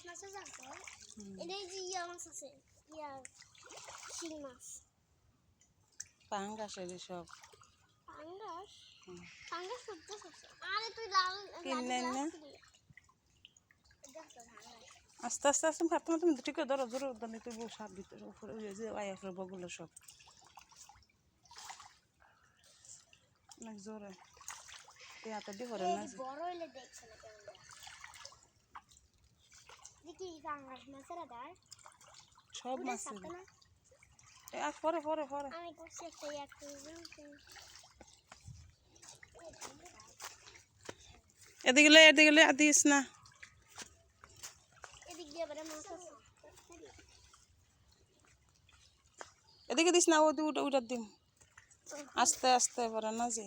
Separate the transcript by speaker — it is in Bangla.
Speaker 1: মাছ আছে জানো এই যে ইয়া মাছ আছে ইয়া শিং মাছ
Speaker 2: পাঙ্গাস এর সব
Speaker 1: পাঙ্গাস পাঙ্গাস করতে আছে আরে তুই লাল
Speaker 2: কিনে না
Speaker 1: দেখো
Speaker 2: আস্তে আস্তে আস্তে ফাতেমা তুমি ঠিক করে ধরো ধরো দানি তুই বউ সাপ ভিতরে উপরে ওই যে আয়া উপরে বগুলো সব অনেক জোরে এই হাতে দিয়ে পড়ে না
Speaker 1: বড় হইলে দেখছ না কেমন দেখি পাঙ্গাস মাছের আদার
Speaker 2: সব মাছ
Speaker 1: সাথে না
Speaker 2: আর পরে পরে পরে
Speaker 1: আমি করছি একটা
Speaker 2: এদিকে লে দিস না
Speaker 1: এদিক দিয়ে বড় মাছ আছে
Speaker 2: এদিকে দিস না ওটা দিম আস্তে আস্তে পরে না যে